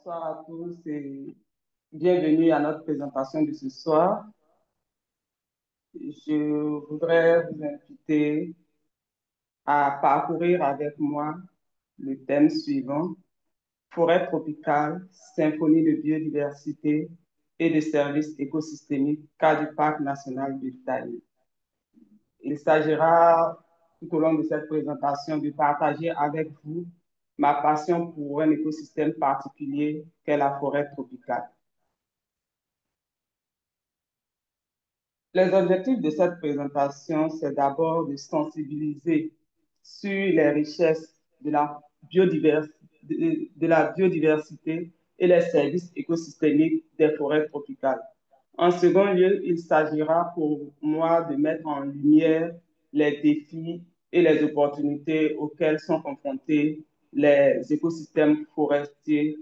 Bonsoir à tous et bienvenue à notre présentation de ce soir. Je voudrais vous inviter à parcourir avec moi le thème suivant: forêt tropicale, symphonie de biodiversité et de services écosystémiques, cas du parc national de Taï. Il s'agira tout au long de cette présentation de partager avec vous ma passion pour un écosystème particulier qu'est la forêt tropicale. Les objectifs de cette présentation, c'est d'abord de sensibiliser sur les richesses de la biodiversité et les services écosystémiques des forêts tropicales. En second lieu, il s'agira pour moi de mettre en lumière les défis et les opportunités auxquels sont confrontés les écosystèmes forestiers.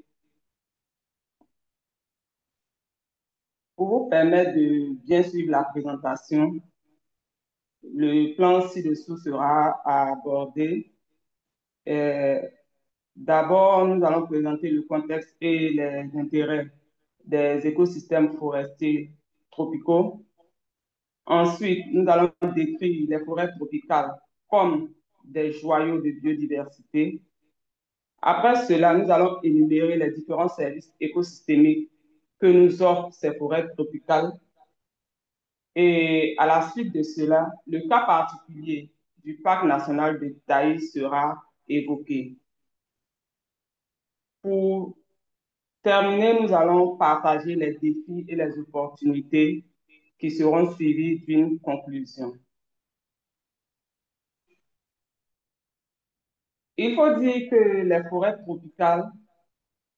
Pour vous permettre de bien suivre la présentation, le plan ci-dessous sera abordé. Euh, D'abord, nous allons présenter le contexte et les intérêts des écosystèmes forestiers tropicaux. Ensuite, nous allons décrire les forêts tropicales comme des joyaux de biodiversité. Après cela, nous allons énumérer les différents services écosystémiques que nous offrent ces forêts tropicales. Et à la suite de cela, le cas particulier du parc national de Taï sera évoqué. Pour terminer, nous allons partager les défis et les opportunités qui seront suivis d'une conclusion. Il faut dire que les forêts tropicales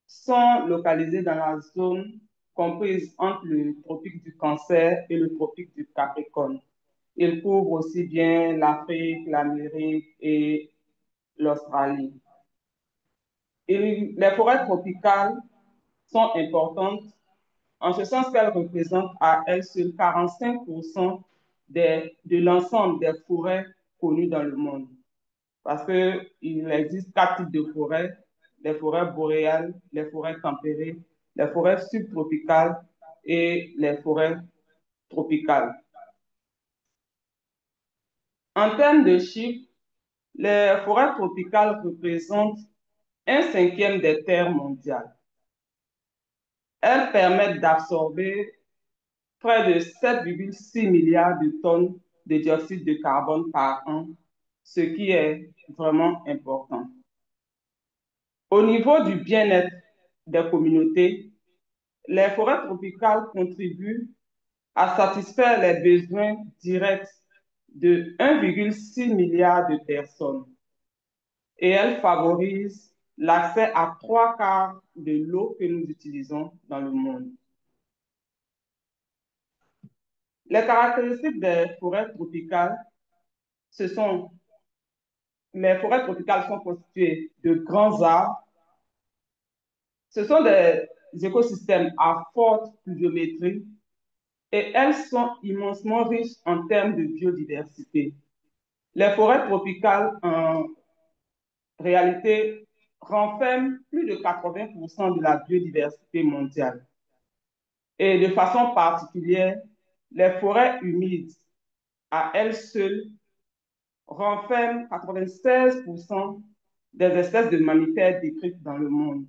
sont localisées dans la zone comprise entre le tropique du Cancer et le tropique du Capricorne. Ils couvrent aussi bien l'Afrique, l'Amérique et l'Australie. Les forêts tropicales sont importantes en ce sens qu'elles représentent à elles seules 45% de l'ensemble des forêts connues dans le monde. Parce qu'il existe 4 types de forêts: les forêts boréales, les forêts tempérées, les forêts subtropicales et les forêts tropicales. En termes de chiffres, les forêts tropicales représentent 1/5 des terres mondiales. Elles permettent d'absorber près de 7,6 milliards de tonnes de dioxyde de carbone par an, ce qui est vraiment important. Au niveau du bien-être des communautés, les forêts tropicales contribuent à satisfaire les besoins directs de 1,6 milliard de personnes et elles favorisent l'accès à 3/4 de l'eau que nous utilisons dans le monde. Les caractéristiques des forêts tropicales, les forêts tropicales sont constituées de grands arbres. Ce sont des écosystèmes à forte pluviométrie et elles sont immensement riches en termes de biodiversité. Les forêts tropicales, en réalité, renferment plus de 80% de la biodiversité mondiale. Et de façon particulière, les forêts humides, à elles seules, renferment 96% des espèces de mammifères décrites dans le monde.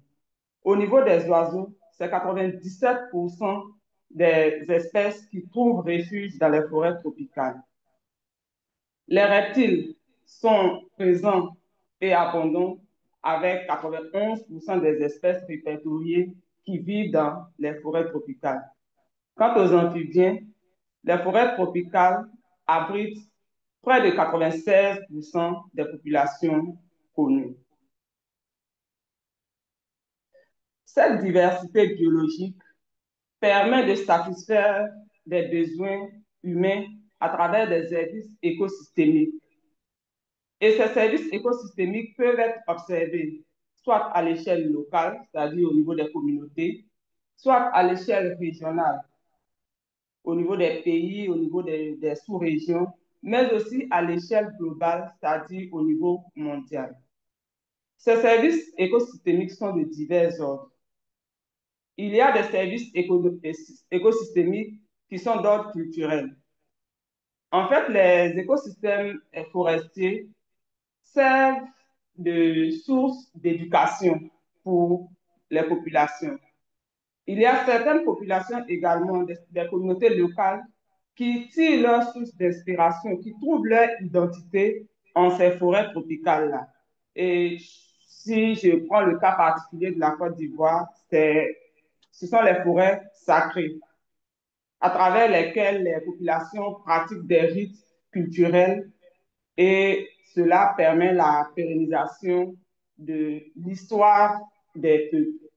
Au niveau des oiseaux, c'est 97% des espèces qui trouvent refuge dans les forêts tropicales. Les reptiles sont présents et abondants avec 91% des espèces répertoriées qui vivent dans les forêts tropicales. Quant aux amphibiens, les forêts tropicales abritent près de 96% des populations connues. Cette diversité biologique permet de satisfaire des besoins humains à travers des services écosystémiques. Et ces services écosystémiques peuvent être observés soit à l'échelle locale, c'est-à-dire au niveau des communautés, soit à l'échelle régionale, au niveau des pays, au niveau des sous-régions, mais aussi à l'échelle globale, c'est-à-dire au niveau mondial. Ces services écosystémiques sont de divers ordres. il y a des services écosystémiques qui sont d'ordre culturel. En fait, les écosystèmes forestiers servent de source d'éducation pour les populations. Il y a certaines populations également, des communautés locales, qui tirent leur source d'inspiration, qui trouvent leur identité en ces forêts tropicales-là. Et si je prends le cas particulier de la Côte d'Ivoire, ce sont les forêts sacrées à travers lesquelles les populations pratiquent des rites culturels et cela permet la pérennisation de l'histoire des peuples.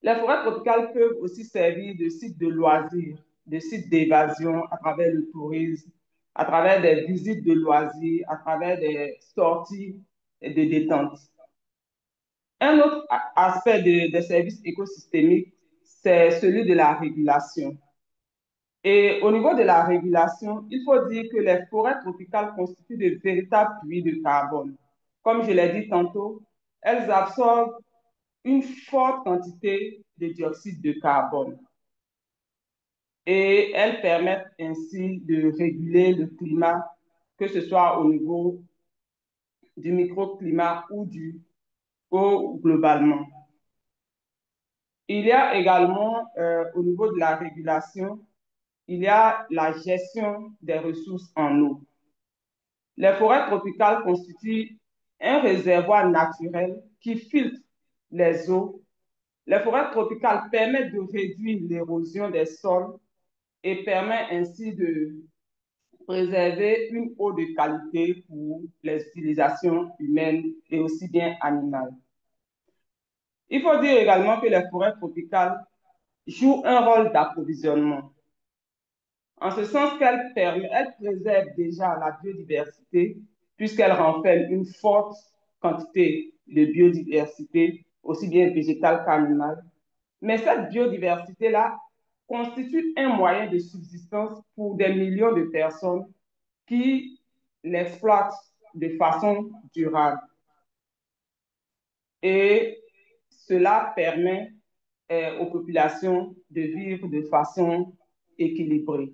Les forêts tropicales peuvent aussi servir de sites de loisirs, de sites d'évasion à travers le tourisme, à travers des visites de loisirs, à travers des sorties de détente. Un autre aspect des services écosystémiques, c'est celui de la régulation. Et au niveau de la régulation, il faut dire que les forêts tropicales constituent de véritables puits de carbone. Comme je l'ai dit tantôt, elles absorbent une forte quantité de dioxyde de carbone et elles permettent ainsi de réguler le climat, que ce soit au niveau du microclimat ou globalement. Il y a également, au niveau de la régulation, il y a la gestion des ressources en eau. Les forêts tropicales constituent un réservoir naturel qui filtre les eaux. Les forêts tropicales permettent de réduire l'érosion des sols et permettent ainsi de préserver une eau de qualité pour les utilisations humaines et aussi bien animales. Il faut dire également que les forêts tropicales jouent un rôle d'approvisionnement, en ce sens elles préservent déjà la biodiversité puisqu'elles renferment une forte quantité de biodiversité, aussi bien végétale qu'animale. Mais cette biodiversité-là constitue un moyen de subsistance pour des millions de personnes qui l'exploitent de façon durable. Et cela permet aux populations de vivre de façon équilibrée.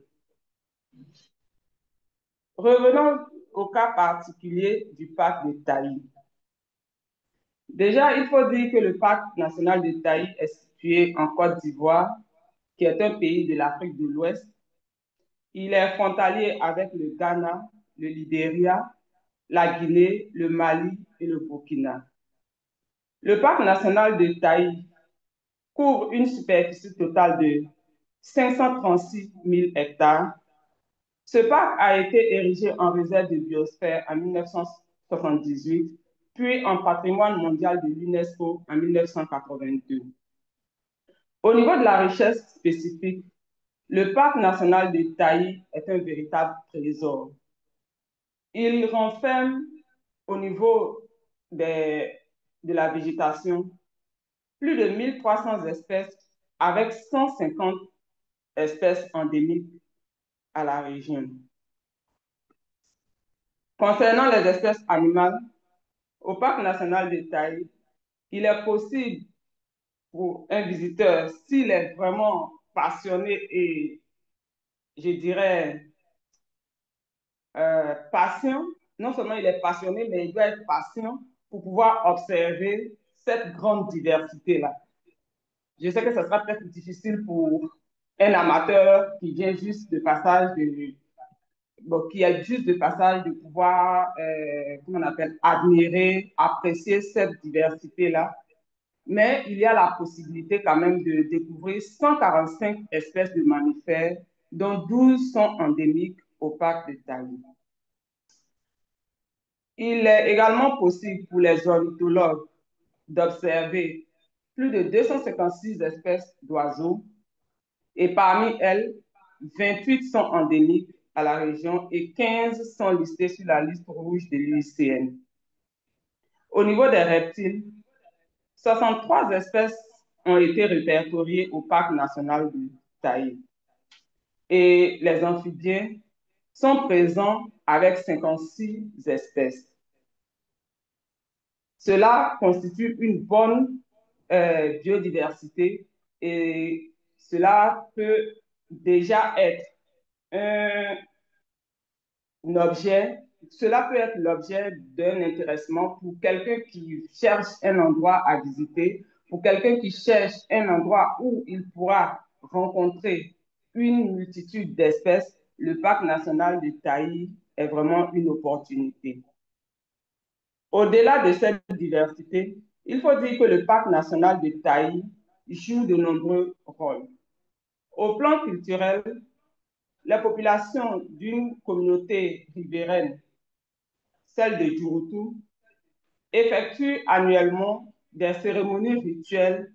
Revenons au cas particulier du parc de Taï. Déjà, il faut dire que le parc national de Taï est situé en Côte d'Ivoire, qui est un pays de l'Afrique de l'Ouest. Il est frontalier avec le Ghana, le Libéria, la Guinée, le Mali et le Burkina. Le parc national de Taï couvre une superficie totale de 536 000 hectares. Ce parc a été érigé en réserve de biosphère en 1978, puis en patrimoine mondial de l'UNESCO en 1982. Au niveau de la richesse spécifique, le parc national de Taï est un véritable trésor. Il renferme au niveau de la végétation plus de 1300 espèces avec 150 espèces endémiques à la région. Concernant les espèces animales, au parc national de Taï, il est possible pour un visiteur, s'il est vraiment passionné et, je dirais, patient, non seulement il est passionné, mais il doit être patient pour pouvoir observer cette grande diversité-là. Je sais que ce sera peut-être difficile pour un amateur qui vient juste de passage qui est juste de passage de pouvoir, comment on appelle, admirer, apprécier cette diversité-là. Mais il y a la possibilité quand même de découvrir 145 espèces de mammifères, dont 12 sont endémiques au parc de Taï. Il est également possible pour les ornithologues d'observer plus de 256 espèces d'oiseaux et parmi elles, 28 sont endémiques à la région et 15 sont listées sur la liste rouge de l'UICN. Au niveau des reptiles, 63 espèces ont été répertoriées au parc national de Taï. Et les amphibiens sont présents avec 56 espèces. Cela constitue une bonne biodiversité et cela peut déjà être un objet, cela peut être l'objet d'un intéressement pour quelqu'un qui cherche un endroit à visiter, pour quelqu'un qui cherche un endroit où il pourra rencontrer une multitude d'espèces. Le parc national de Taï est vraiment une opportunité. Au-delà de cette diversité, il faut dire que le parc national de Taï joue de nombreux rôles. Au plan culturel, la population d'une communauté riveraine, celle de Djurutu, effectue annuellement des cérémonies rituelles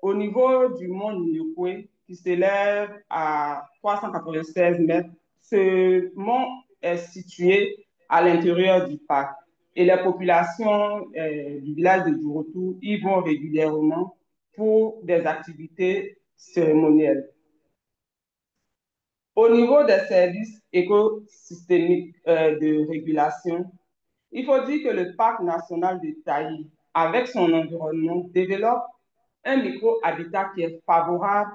au niveau du mont Nyekwe qui s'élève à 396 mètres. Ce mont est situé à l'intérieur du parc et les populations du village de Djurutu y vont régulièrement pour des activités cérémonielles. Au niveau des services écosystémiques de régulation, il faut dire que le parc national de Taï, avec son environnement, développe un micro-habitat qui est favorable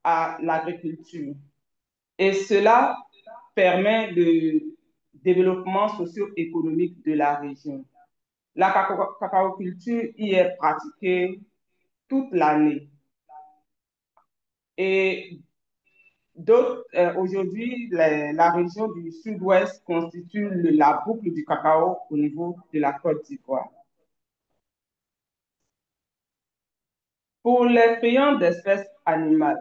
à l'agriculture. Et cela permet le développement socio-économique de la région. La cacaoculture y est pratiquée toute l'année. Et aujourd'hui, la région du sud-ouest constitue la boucle du cacao au niveau de la Côte d'Ivoire. Pour les friands d'espèces animales,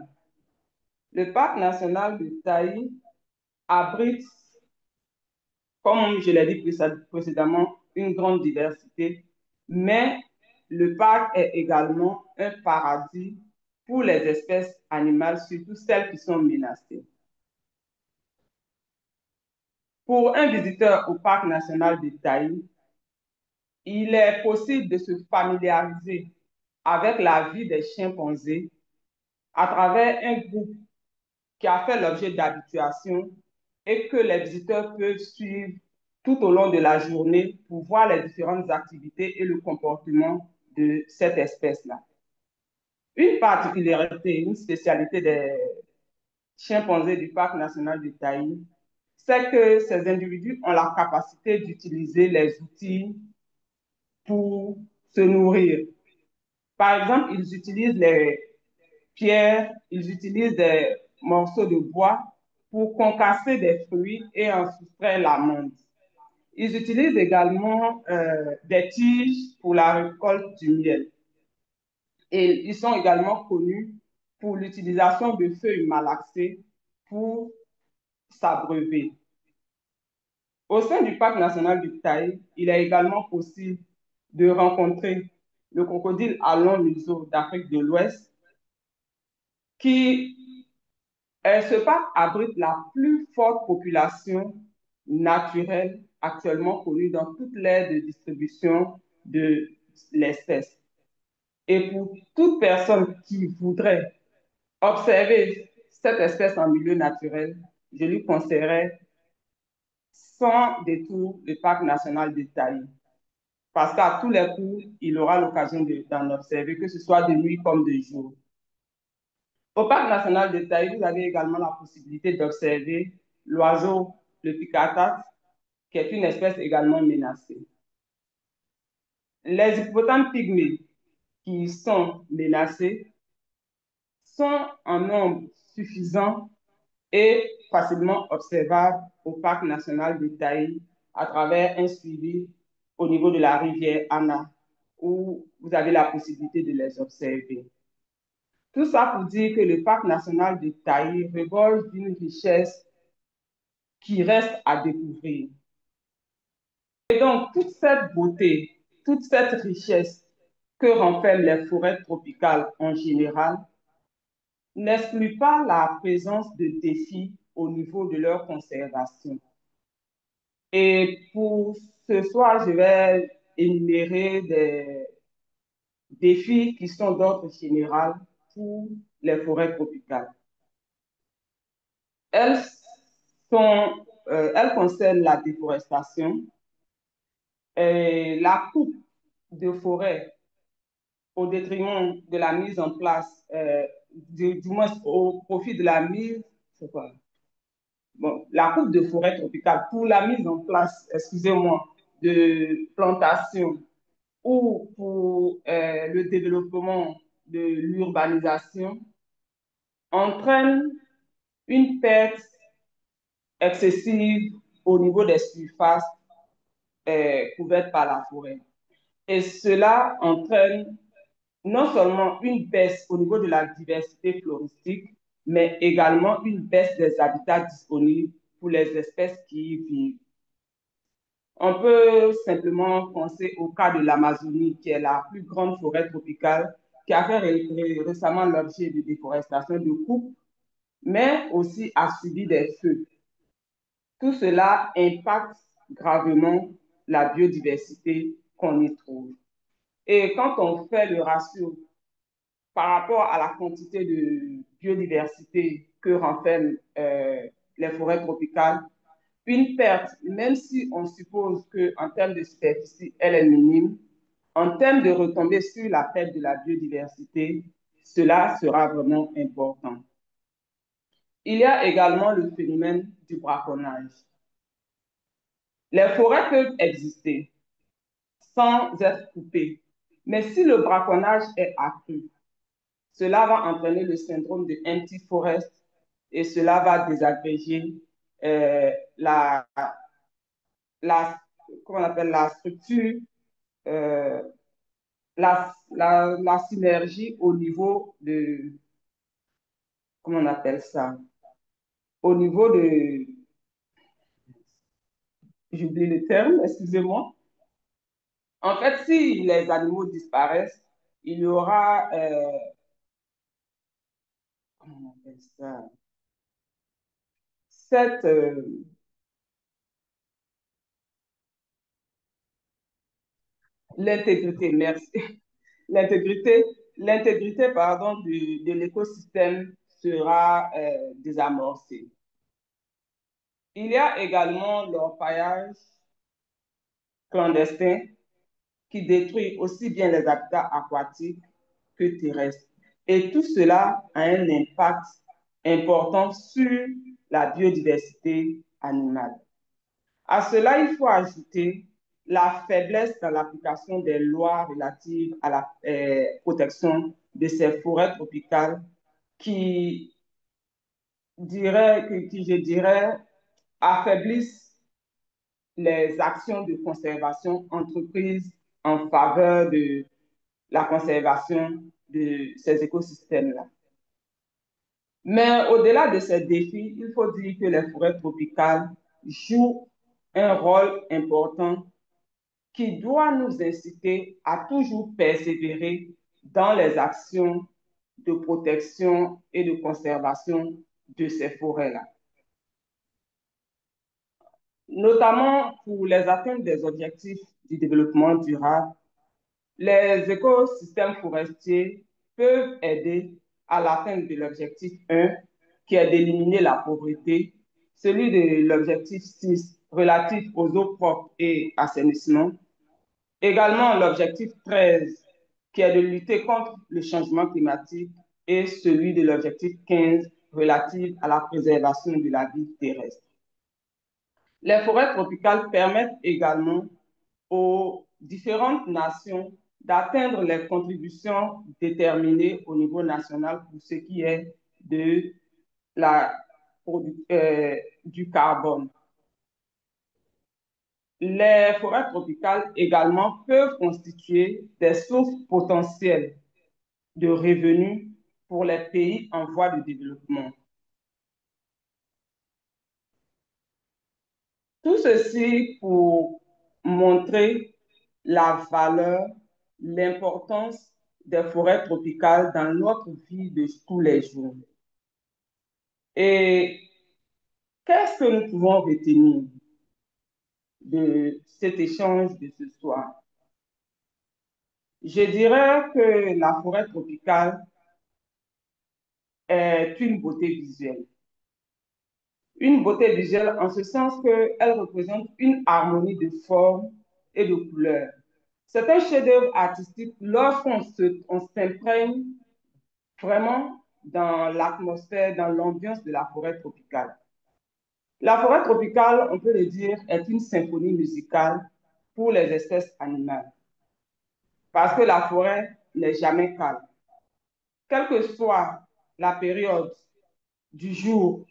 le parc national de Taï abrite, comme je l'ai dit précédemment, une grande diversité, mais le parc est également un paradis pour les espèces animales, surtout celles qui sont menacées. Pour un visiteur au parc national de Taï, il est possible de se familiariser avec la vie des chimpanzés à travers un groupe qui a fait l'objet d'habituation et que les visiteurs peuvent suivre tout au long de la journée pour voir les différentes activités et le comportement de cette espèce-là. Une particularité, une spécialité des chimpanzés du parc national de Taï, c'est que ces individus ont la capacité d'utiliser les outils pour se nourrir. Par exemple, ils utilisent les pierres, ils utilisent des morceaux de bois pour concasser des fruits et en soustraire l'amande. Ils utilisent également des tiges pour la récolte du miel. Et ils sont également connus pour l'utilisation de feuilles malaxées pour s'abreuver. Au sein du parc national du Taï, il est également possible de rencontrer le crocodile à long museau d'Afrique de l'Ouest, qui ce parc abrite la plus forte population naturelle actuellement connue dans toute l'aire de distribution de l'espèce. Et pour toute personne qui voudrait observer cette espèce en milieu naturel, je lui conseillerais sans détour le parc national de Taï. Parce qu'à tous les coups, il aura l'occasion d'en observer, que ce soit de nuit comme de jour. Au parc national de Taï, vous avez également la possibilité d'observer l'oiseau, le picatat, qui est une espèce également menacée. Les hippopotames pygmées qui sont menacés sont en nombre suffisant et facilement observables au parc national de Taï à travers un suivi au niveau de la rivière Anna, où vous avez la possibilité de les observer. Tout ça pour dire que le parc national de Taï regorge d'une richesse qui reste à découvrir. Et donc, toute cette beauté, toute cette richesse que renferment les forêts tropicales en général n'exclut pas la présence de défis au niveau de leur conservation. Et pour ce soir, je vais énumérer des défis qui sont d'ordre général pour les forêts tropicales. Elles elles concernent la déforestation, et la coupe de forêt au détriment de la mise en place, du moins au profit de la mise, c'est quoi? Bon, la coupe de forêt tropicale pour la mise en place, excusez-moi, de plantations ou pour le développement de l'urbanisation entraîne une perte excessive au niveau des surfaces couvertes par la forêt. Et cela entraîne non seulement une baisse au niveau de la diversité floristique, mais également une baisse des habitats disponibles pour les espèces qui y vivent. On peut simplement penser au cas de l'Amazonie, qui est la plus grande forêt tropicale, qui a fait récemment l'objet de déforestation de coupe, mais aussi a subi des feux. Tout cela impacte gravement la biodiversité qu'on y trouve. Et quand on fait le ratio par rapport à la quantité de biodiversité que renferment les forêts tropicales, une perte, même si on suppose qu'en termes de superficie, elle est minime, en termes de retombées sur la perte de la biodiversité, cela sera vraiment important. Il y a également le phénomène du braconnage. Les forêts peuvent exister sans être coupées, mais si le braconnage est accru, cela va entraîner le syndrome de empty forest et cela va désagréger la, la, comment on appelle, la structure, euh, la synergie au niveau de, comment on appelle ça, au niveau de, j'oublie le terme, excusez-moi. En fait, si les animaux disparaissent, il y aura, comment on appelle ça, cette, l'intégrité, merci, l'intégrité, l'intégrité, pardon, de l'écosystème sera désamorcée. Il y a également l'orpaillage clandestin qui détruit aussi bien les habitats aquatiques que terrestres. Et tout cela a un impact important sur la biodiversité animale. À cela, il faut ajouter la faiblesse dans l'application des lois relatives à la protection de ces forêts tropicales qui, je dirais, affaiblissent les actions de conservation entreprises en faveur de la conservation de ces écosystèmes-là. Mais au-delà de ces défis, il faut dire que les forêts tropicales jouent un rôle important qui doit nous inciter à toujours persévérer dans les actions de protection et de conservation de ces forêts-là, notamment pour les atteintes des objectifs du développement durable. Les écosystèmes forestiers peuvent aider à l'atteinte de l'objectif 1, qui est d'éliminer la pauvreté, celui de l'objectif 6, relatif aux eaux propres et assainissement, également l'objectif 13, qui est de lutter contre le changement climatique, et celui de l'objectif 15, relatif à la préservation de la vie terrestre. Les forêts tropicales permettent également aux différentes nations d'atteindre les contributions déterminées au niveau national pour ce qui est de la, du carbone. Les forêts tropicales également peuvent constituer des sources potentielles de revenus pour les pays en voie de développement. Tout ceci pour montrer la valeur, l'importance des forêts tropicales dans notre vie de tous les jours. Et qu'est-ce que nous pouvons retenir de cet échange de ce soir? Je dirais que la forêt tropicale est une beauté visuelle. Une beauté visuelle en ce sens qu'elle représente une harmonie de formes et de couleurs. C'est un chef-d'œuvre artistique on s'imprègne vraiment dans l'atmosphère, dans l'ambiance de la forêt tropicale. La forêt tropicale, on peut le dire, est une symphonie musicale pour les espèces animales, parce que la forêt n'est jamais calme. Quelle que soit la période du jour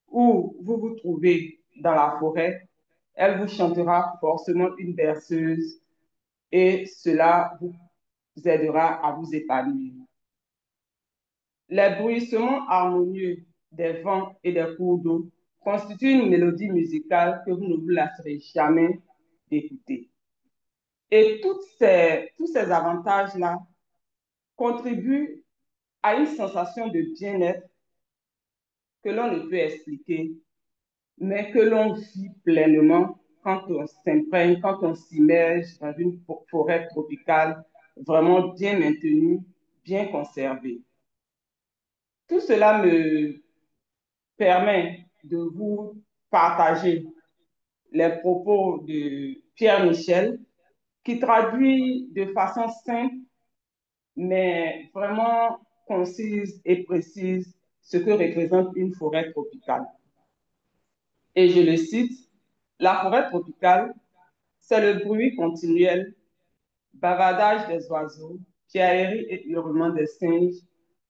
où vous vous trouvez dans la forêt, elle vous chantera forcément une berceuse et cela vous aidera à vous épanouir. Les bruissements harmonieux des vents et des cours d'eau constituent une mélodie musicale que vous ne vous lasserez jamais d'écouter. Et tous ces avantages-là contribuent à une sensation de bien-être que l'on ne peut expliquer, mais que l'on vit pleinement quand on s'imprègne, quand on s'immerge dans une forêt tropicale vraiment bien maintenue, bien conservée. Tout cela me permet de vous partager les propos de Pierre Michel, qui traduit de façon simple, mais vraiment concise et précise ce que représente une forêt tropicale. Et je le cite, la forêt tropicale, c'est le bruit continuel, bavardage des oiseaux, piaillerie et hurlements des singes,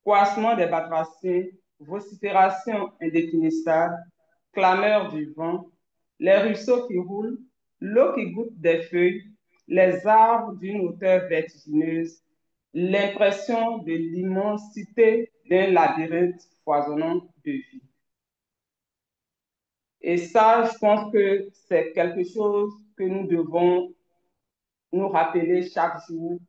couassement des batraciens, vocifération indéfinissable, clameur du vent, les ruisseaux qui roulent, l'eau qui goutte des feuilles, les arbres d'une hauteur vertigineuse, l'impression de l'immensité d'un labyrinthe foisonnant de vie. Et ça, je pense que c'est quelque chose que nous devons nous rappeler chaque jour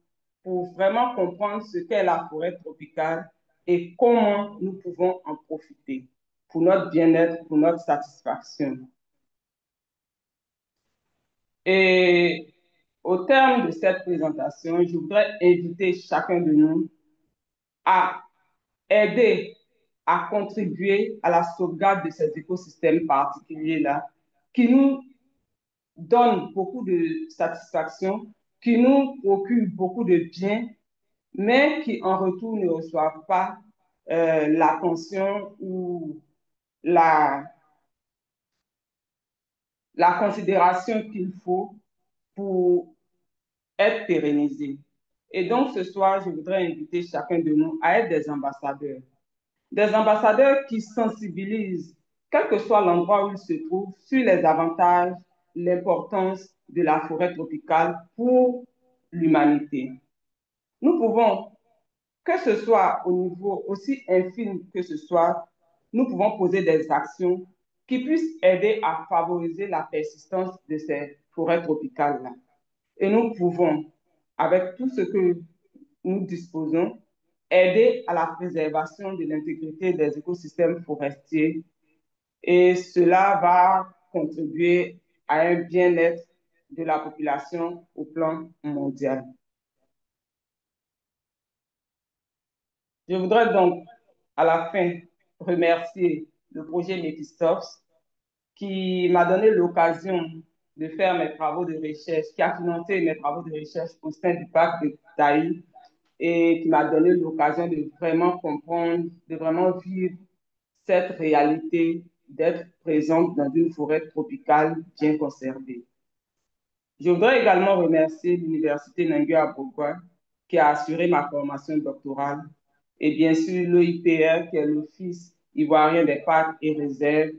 pour vraiment comprendre ce qu'est la forêt tropicale et comment nous pouvons en profiter pour notre bien-être, pour notre satisfaction. Et au terme de cette présentation, je voudrais inviter chacun de nous à aider, à contribuer à la sauvegarde de ces écosystèmes particuliers-là qui nous donnent beaucoup de satisfaction, qui nous procurent beaucoup de bien, mais qui en retour ne reçoivent pas l'attention ou la, la considération qu'il faut pour être pérennisés. Et donc, ce soir, je voudrais inviter chacun de nous à être des ambassadeurs qui sensibilisent, quel que soit l'endroit où ils se trouvent, sur les avantages, l'importance de la forêt tropicale pour l'humanité. Nous pouvons, que ce soit au niveau aussi infime que ce soit, nous pouvons poser des actions qui puissent aider à favoriser la persistance de ces forêts tropicales-là. Et nous pouvons, avec tout ce que nous disposons, aider à la préservation de l'intégrité des écosystèmes forestiers et cela va contribuer à un bien-être de la population au plan mondial. Je voudrais donc, à la fin, remercier le projet Métistovs qui m'a donné l'occasion de faire mes travaux de recherche, qui a financé mes travaux de recherche au sein du parc de Taï et qui m'a donné l'occasion de vraiment comprendre, de vraiment vivre cette réalité d'être présente dans une forêt tropicale bien conservée. Je voudrais également remercier l'Université Nangua à Bourgoin qui a assuré ma formation doctorale et bien sûr l'OIPR qui est l'Office ivoirien des parcs et réserves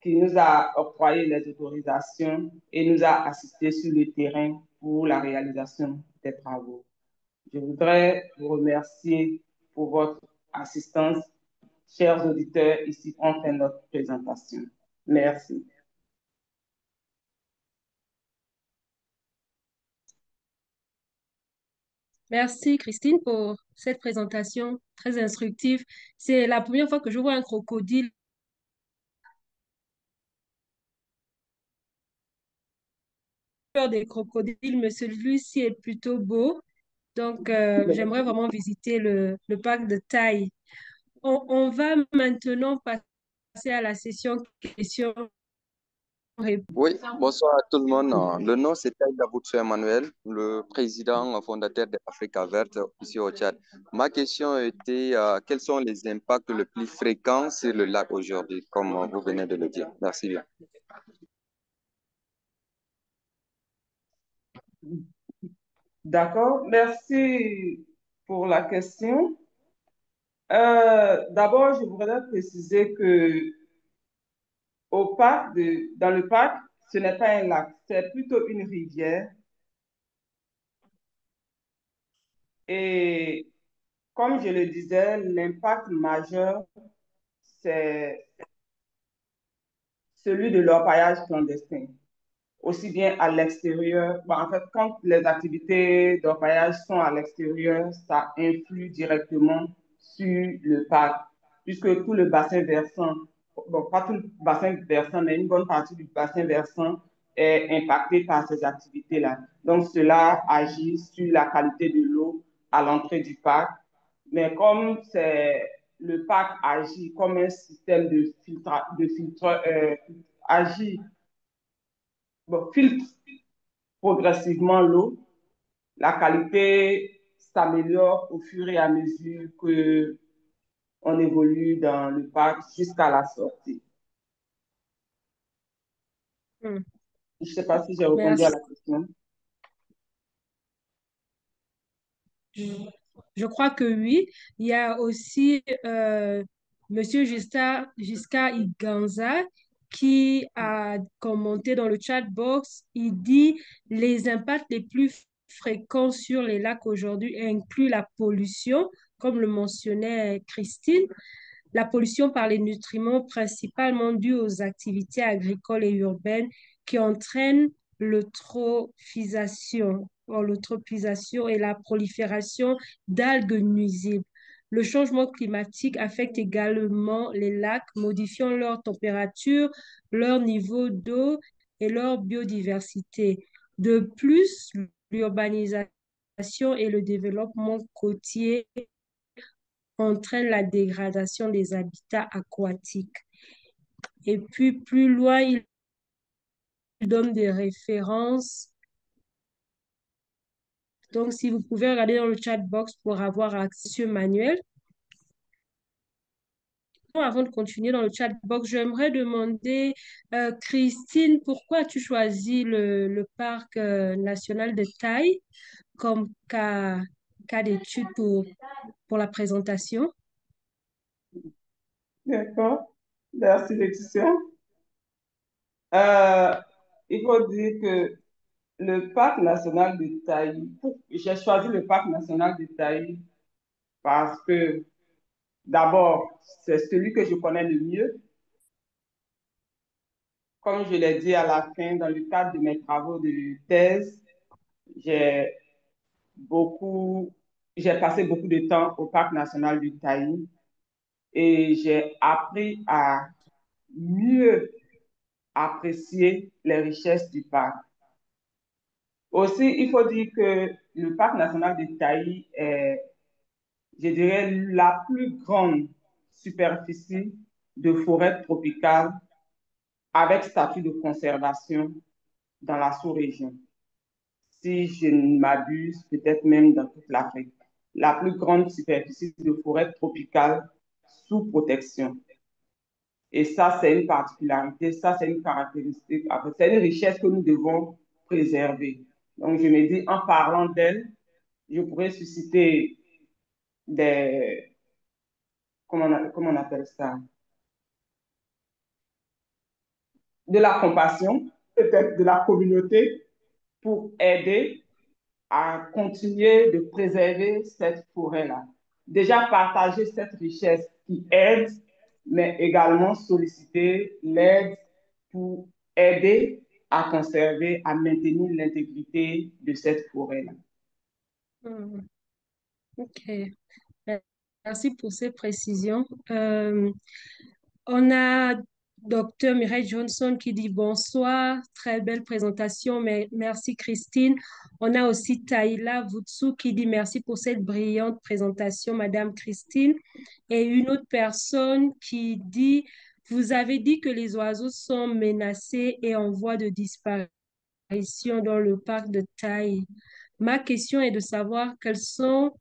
qui nous a octroyé les autorisations et nous a assistés sur le terrain pour la réalisation des travaux. Je voudrais vous remercier pour votre assistance. Chers auditeurs, ici on fait notre présentation. Merci. Merci Christine pour cette présentation très instructive. C'est la première fois que je vois un crocodile. Peur des crocodiles, mais celui-ci est plutôt beau. Donc, j'aimerais vraiment visiter le parc de Taï. On va maintenant passer à la session questions Oui, bonsoir à tout le monde. Le nom, c'est Taïda Boutsou Emmanuel, le président fondateur d'Africa Verte ici au Tchad. Ma question était, quels sont les impacts les plus fréquents sur le lac aujourd'hui, comme vous venez de le dire. Merci bien. D'accord, merci pour la question. D'abord, je voudrais préciser que dans le parc, ce n'est pas un lac, c'est plutôt une rivière. Et comme je le disais, l'impact majeur, c'est celui de l'orpaillage clandestin, aussi bien à l'extérieur. Bon, en fait, quand les activités d'orpaillage sont à l'extérieur, ça influe directement sur le parc, puisque tout le bassin versant, bon, pas tout le bassin versant, mais une bonne partie du bassin versant est impacté par ces activités-là. Donc, cela agit sur la qualité de l'eau à l'entrée du parc. Mais comme le parc agit comme un système agit, bon, filtre progressivement l'eau, la qualité s'améliore au fur et à mesure que on évolue dans le parc jusqu'à la sortie. Hmm. Je ne sais pas si j'ai répondu à Merci. la question. Je crois que oui. Il y a aussi Monsieur Giscard Iganza qui a commenté dans le chat box. Il dit les impacts les plus fréquents sur les lacs aujourd'hui incluent la pollution, comme le mentionnait Christine, la pollution par les nutriments principalement due aux activités agricoles et urbaines qui entraînent l'eutrophisation et la prolifération d'algues nuisibles. Le changement climatique affecte également les lacs, modifiant leur température, leur niveau d'eau et leur biodiversité. De plus, l'urbanisation et le développement côtier entraînent la dégradation des habitats aquatiques. Et puis, plus loin, il donne des références. Donc, si vous pouvez regarder dans le chat box pour avoir accès au manuel. Avant de continuer dans le chat box, j'aimerais demander, Christine, pourquoi as-tu choisi le parc national de Taï comme cas d'étude pour la présentation? D'accord. Merci, Laetitia. Euh, il faut dire que le parc national de Taï, j'ai choisi le parc national de Taï parce que d'abord, c'est celui que je connais le mieux. Comme je l'ai dit à la fin, dans le cadre de mes travaux de thèse, j'ai beaucoup, j'ai passé beaucoup de temps au parc national du Taï et j'ai appris à mieux apprécier les richesses du parc. Aussi, il faut dire que le parc national du Taï est, je dirais, la plus grande superficie de forêt tropicale avec statut de conservation dans la sous-région. Si je ne m'abuse, peut-être même dans toute l'Afrique. La plus grande superficie de forêt tropicale sous protection. Et ça, c'est une particularité, ça, c'est une caractéristique, c'est une richesse que nous devons préserver. Donc, je me dis, en parlant d'elle, je pourrais susciter des, comment on appelle ça, de la compassion, peut-être de la communauté, pour aider à continuer de préserver cette forêt-là. Déjà partager cette richesse qui aide, mais également solliciter l'aide pour aider à conserver, à maintenir l'intégrité de cette forêt-là. Hmm. OK. Merci pour ces précisions. On a Dr. Mireille Johnson qui dit bonsoir, très belle présentation, mais merci Christine. On a aussi Taïla Vutsu qui dit merci pour cette brillante présentation, Madame Christine. Et une autre personne qui dit Vous avez dit que les oiseaux sont menacés et en voie de disparition dans le parc de Taï. Ma question est de savoir quelles sont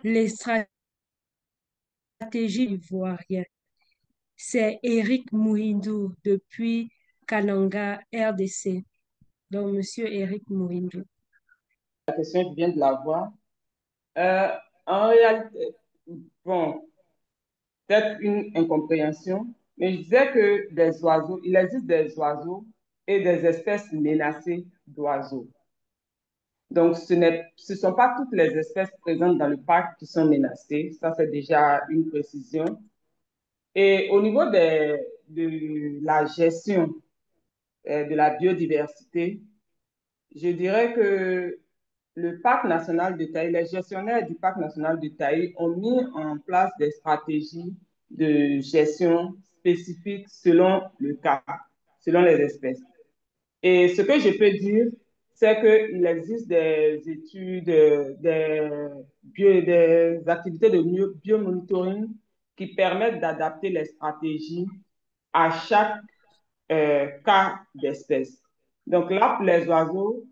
les stratégies ivoiriennes. C'est Eric Mouhindou depuis Kananga, RDC. Donc, Monsieur Eric Mouhindou. La question, je viens de la voir. Euh, En réalité, bon, peut-être une incompréhension, mais je disais que des oiseaux, il existe des oiseaux et des espèces menacées d'oiseaux. Donc, ce ne sont pas toutes les espèces présentes dans le parc qui sont menacées. Ça, c'est déjà une précision. Et au niveau de la gestion de la biodiversité, je dirais que le parc national de Taï, les gestionnaires du parc national de Taï ont mis en place des stratégies de gestion spécifiques selon le cas, selon les espèces. Et ce que je peux dire, c'est qu'il existe des études, des activités de biomonitoring qui permettent d'adapter les stratégies à chaque cas d'espèce. Donc là, pour les oiseaux,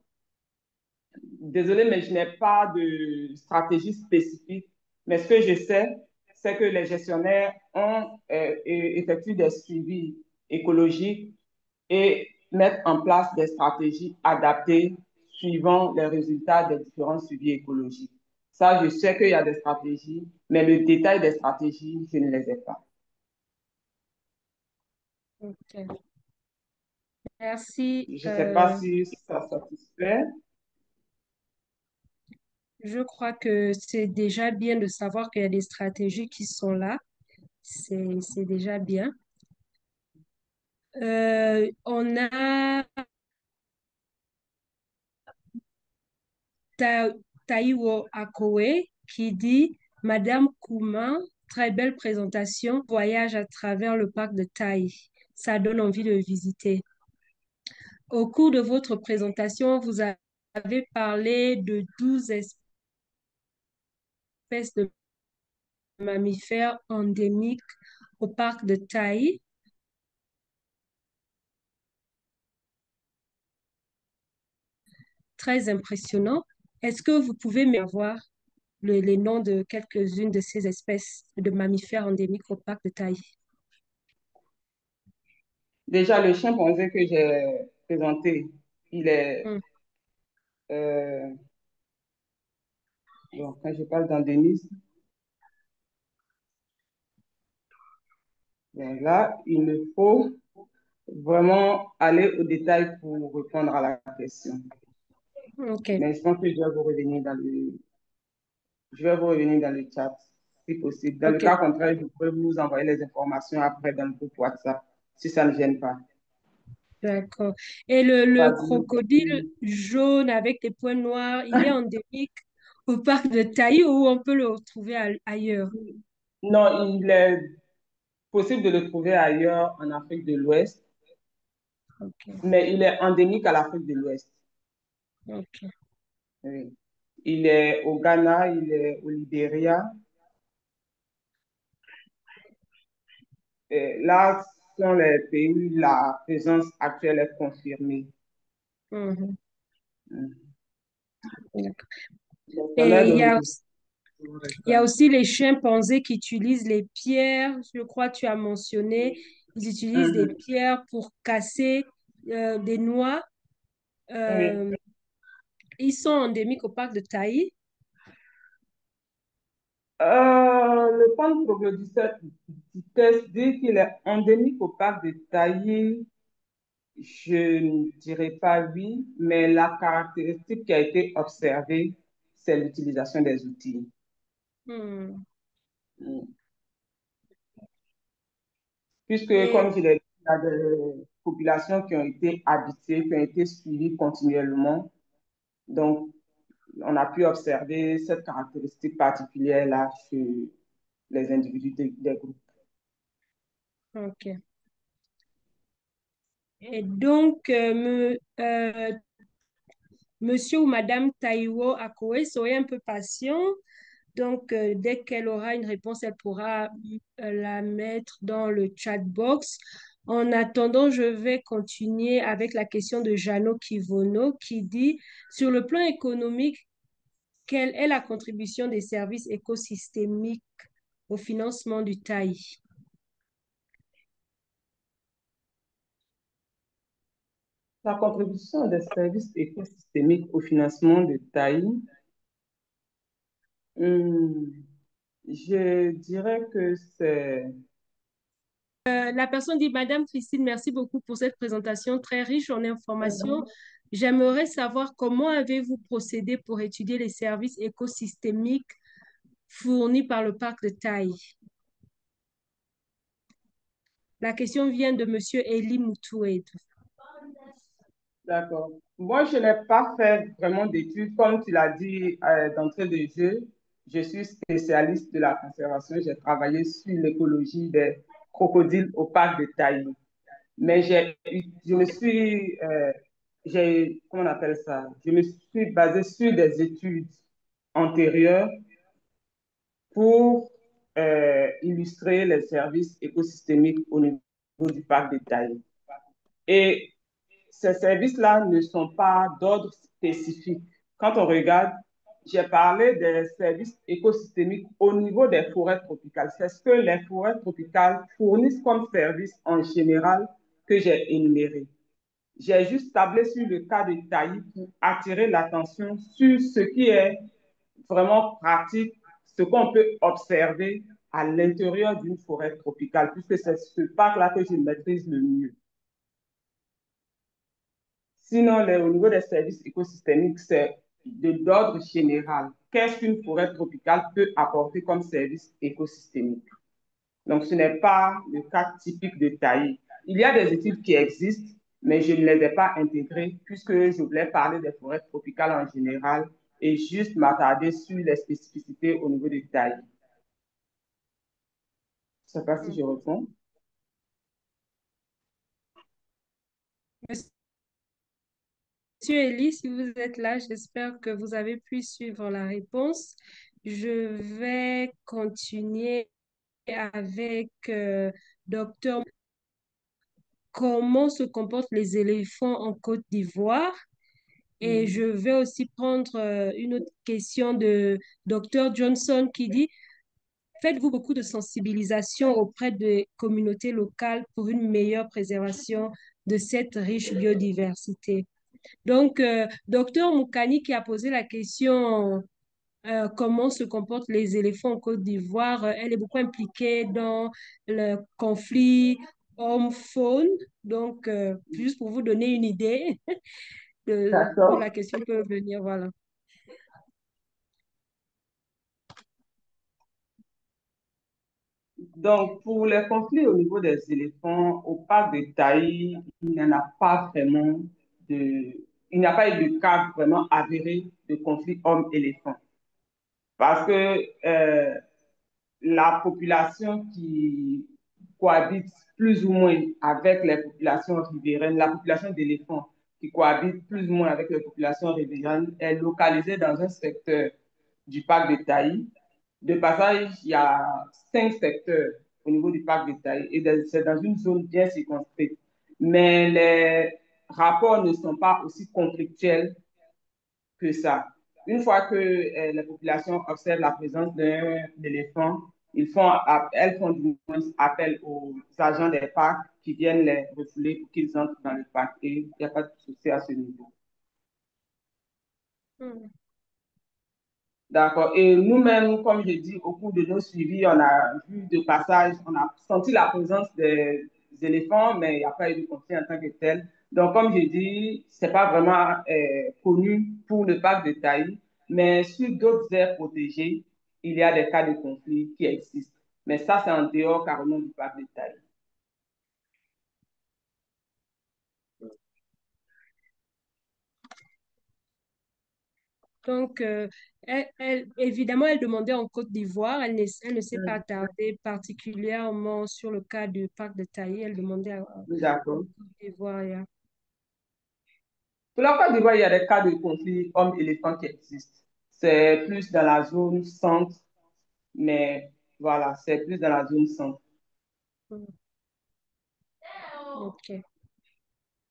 désolé, mais je n'ai pas de stratégie spécifique. Mais ce que je sais, c'est que les gestionnaires ont effectué des suivis écologiques et mettent en place des stratégies adaptées suivant les résultats des différents suivis écologiques. Ça, je sais qu'il y a des stratégies, mais le détail des stratégies, je ne les ai pas. Ok. Merci. Je ne sais pas si ça satisfait. Je crois que c'est déjà bien de savoir qu'il y a des stratégies qui sont là. C'est déjà bien. On a Taïwo Akowe qui dit Madame Kouma, très belle présentation, voyage à travers le parc de Taï. Ça donne envie de visiter. Au cours de votre présentation, vous avez parlé de 12 espèces de mammifères endémiques au parc de Taï. Très impressionnant. Est-ce que vous pouvez m'avoir les noms de quelques-unes de ces espèces de mammifères endémiques au parc de Taï? Déjà, le chimpanzé que j'ai présenté, il est, Hmm. bon, quand je parle d'endémisme, ben là, il me faut vraiment aller au détail pour répondre à la question. OK. Mais je pense que je vais vous revenir dans le chat, si possible. Dans le OK. cas contraire, je peux vous envoyer les informations après dans le groupe WhatsApp, si ça ne gêne pas. D'accord. Et le Vas-y. crocodile jaune avec des points noirs, il est endémique au parc de Taï ou on peut le retrouver ailleurs? Non, il est possible de le trouver ailleurs en Afrique de l'Ouest, OK. mais il est endémique à l'Afrique de l'Ouest. OK. Oui. Il est au Ghana, il est au Libéria. Et là, ce sont les pays où la présence actuelle est confirmée. Mhm. Mm. D'accord. Mais ça Et m'aide au niveau. il y a aussi les chimpanzés qui utilisent les pierres. Je crois que tu as mentionné, ils utilisent des Mhm. pierres pour casser des noix. Oui. Euh, Ils sont endémiques au parc de Taï. Le pan troglodytes dit qu'il est endémique au parc de Taillé. Je ne dirais pas oui, mais la caractéristique qui a été observée, c'est l'utilisation des outils. Hmm. Mm. Puisque, Et comme je l'ai dit, il y a des populations qui ont été habitées, qui ont été suivies continuellement. Donc, on a pu observer cette caractéristique particulière-là chez les individus des groupes. OK. Et donc, monsieur ou madame Taïwo Akoé, soyez un peu patient. Donc, dès qu'elle aura une réponse, elle pourra la mettre dans le chat box. En attendant, je vais continuer avec la question de Jeannot Kivono qui dit, sur le plan économique, quelle est la contribution des services écosystémiques au financement du TAI? La contribution des services écosystémiques au financement de TAI, je dirais que c'est... La personne dit, Madame Christine, merci beaucoup pour cette présentation très riche en informations. J'aimerais savoir comment avez-vous procédé pour étudier les services écosystémiques fournis par le parc de Taï? La question vient de Monsieur Eli Moutoued. D'accord. Moi, je n'ai pas fait vraiment d'études. Comme tu l'as dit d'entrée de jeu, je suis spécialiste de la conservation. J'ai travaillé sur l'écologie des crocodiles au parc de Taï. Mais je me suis, comment on appelle ça? Je me suis basée sur des études antérieures pour illustrer les services écosystémiques au niveau du parc de Taï. Et ces services-là ne sont pas d'ordre spécifique. Quand on regarde, j'ai parlé des services écosystémiques au niveau des forêts tropicales. C'est ce que les forêts tropicales fournissent comme service en général que j'ai énuméré. J'ai juste tablé sur le cas de Taï pour attirer l'attention sur ce qui est vraiment pratique, ce qu'on peut observer à l'intérieur d'une forêt tropicale, puisque c'est ce parc-là que je maîtrise le mieux. Sinon, au niveau des services écosystémiques, c'est d'ordre général. Qu'est-ce qu'une forêt tropicale peut apporter comme service écosystémique? Donc, ce n'est pas le cas typique de Taï. Il y a des études qui existent, mais je ne les ai pas intégrées puisque je voulais parler des forêts tropicales en général et juste m'attarder sur les spécificités au niveau de Taï. Je ne sais pas si je réponds. Monsieur Elie, si vous êtes là, j'espère que vous avez pu suivre la réponse. Je vais continuer avec docteur. Comment se comportent les éléphants en Côte d'Ivoire? Et je vais aussi prendre une autre question de docteur Johnson qui dit, faites-vous beaucoup de sensibilisation auprès des communautés locales pour une meilleure préservation de cette riche biodiversité? Donc, docteur Moukani qui a posé la question comment se comportent les éléphants en Côte d'Ivoire, elle est beaucoup impliquée dans le conflit homme-faune. Donc, juste pour vous donner une idée où D'accord. la question peut venir, voilà. Donc, pour les conflits au niveau des éléphants, au parc de Taï, il n'y en a pas vraiment de, il n'y a pas eu de cas vraiment avéré de conflit homme-éléphant. Parce que la population qui cohabite plus ou moins avec les populations riveraines, la population d'éléphants qui cohabite plus ou moins avec les populations riveraines est localisée dans un secteur du parc de Taï. De passage, il y a 5 secteurs au niveau du parc de Taï et c'est dans une zone bien circonscrite. Mais les rapports ne sont pas aussi conflictuels que ça. Une fois que les populations observent la présence d'un éléphant, elles font du moins appel aux agents des parcs qui viennent les refouler pour qu'ils entrent dans le parc et il n'y a pas de souci à ce niveau. Hmm. D'accord. Et nous-mêmes, comme je dis, au cours de nos suivis, on a vu de passage, on a senti la présence des éléphants, mais il n'y a pas eu de conflit en tant que tel. Donc, comme je dis, c'est pas vraiment connu pour le parc de Taï, mais sur d'autres aires protégées, il y a des cas de conflit qui existent. Mais ça, c'est en dehors carrément du parc de Taï. Donc, évidemment, elle demandait en Côte d'Ivoire. Elle ne s'est pas Hmm. attardée particulièrement sur le cas du parc de Taï. Elle demandait en D'accord. Côte d'Ivoire. Yeah. Pour la Côte d'Ivoire, il y a des cas de conflit homme-éléphant qui existent. C'est plus dans la zone centre mais voilà, c'est plus dans la zone centre. Ok.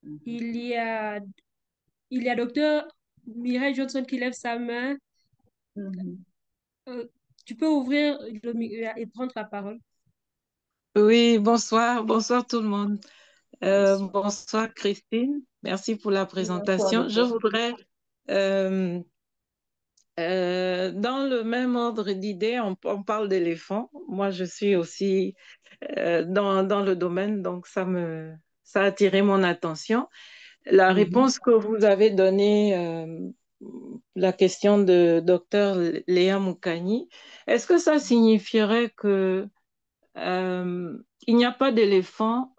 Mhm. Il y a docteur Mireille Johnson qui lève sa main. Mhm. Euh, Tu peux ouvrir et prendre la parole. Oui, bonsoir, bonsoir tout le monde. Bonsoir. Bonsoir Christine, merci pour la Bonsoir, présentation. Je docteur. voudrais, euh, dans le même ordre d'idées, on parle d'éléphants. Moi, je suis aussi dans le domaine, donc ça a attiré mon attention. La Mhm. réponse que vous avez donnée, la question de docteur Léa Moukani, est-ce que ça signifierait que il n'y a pas d'éléphants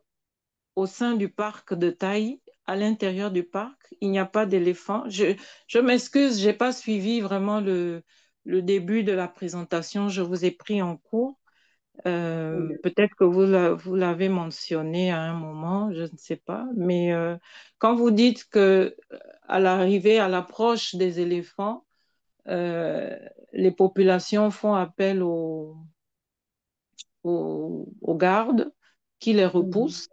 au sein du parc de Taï, à l'intérieur du parc, il n'y a pas d'éléphants. Je m'excuse, je n'ai pas suivi vraiment le début de la présentation. Je vous ai pris en cours. Oui. Peut-être que vous l'avez mentionné à un moment, je ne sais pas. Mais quand vous dites que à l'arrivée, à l'approche des éléphants, euh, les populations font appel aux gardes qui les Mhm. repoussent.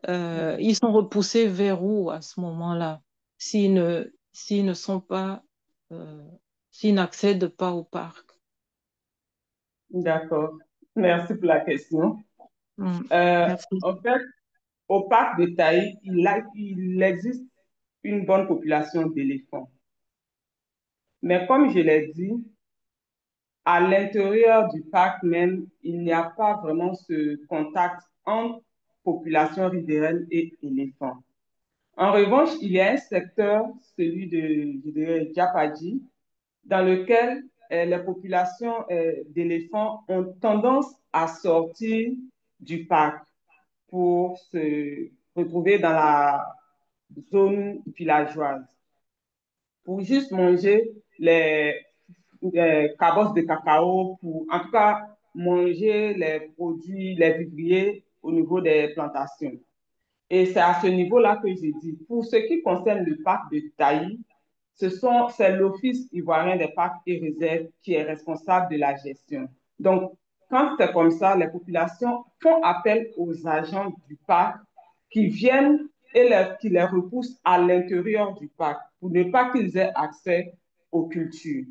Mhm. Ils sont repoussés vers où à ce moment-là, s'ils ne sont pas, euh, s'ils n'accèdent pas au parc? D'accord. Merci pour la question. Hmm. Merci. En fait, au parc de Taï, il existe une bonne population d'éléphants. Mais comme je l'ai dit, à l'intérieur du parc même, il n'y a pas vraiment ce contact entre population riveraine et éléphants. En revanche, il y a un secteur, celui de, je dirais, Djapadji, dans lequel les populations d'éléphants ont tendance à sortir du parc pour se retrouver dans la zone villageoise, pour juste manger les cabosses de cacao, pour en tout cas manger les produits, les vivriers au niveau des plantations. Et c'est à ce niveau-là que j'ai dit, pour ce qui concerne le parc de Taï, c'est l'Office ivoirien des parcs et réserves qui est responsable de la gestion. Donc, quand c'est comme ça, les populations font appel aux agents du parc qui viennent et qui les repoussent à l'intérieur du parc pour ne pas qu'ils aient accès aux cultures.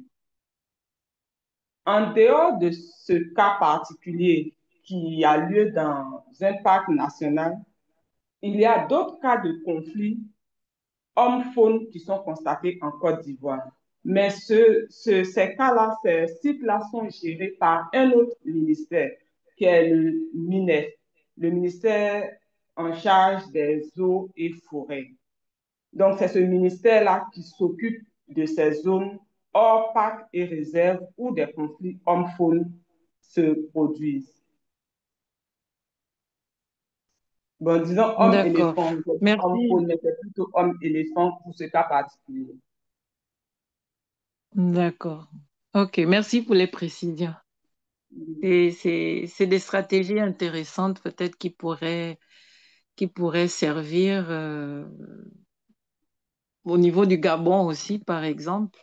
En dehors de ce cas particulier qui a lieu dans un parc national, il y a d'autres cas de conflit hommes-faune qui sont constatés en Côte d'Ivoire. Mais ces cas-là, ces sites-là sont gérés par un autre ministère, qui est le MINEF, le ministère en charge des eaux et forêts. Donc, c'est ce ministère-là qui s'occupe de ces zones hors parcs et réserves où des conflits hommes-faune se produisent. Bon, disons D'accord. homme-éléphant, Merci. homme-faune, mais c'est plutôt homme-éléphant pour ce cas particulier. D'accord. OK. Merci pour les précisions. C'est des stratégies intéressantes peut-être qui pourraient servir au niveau du Gabon aussi, par exemple.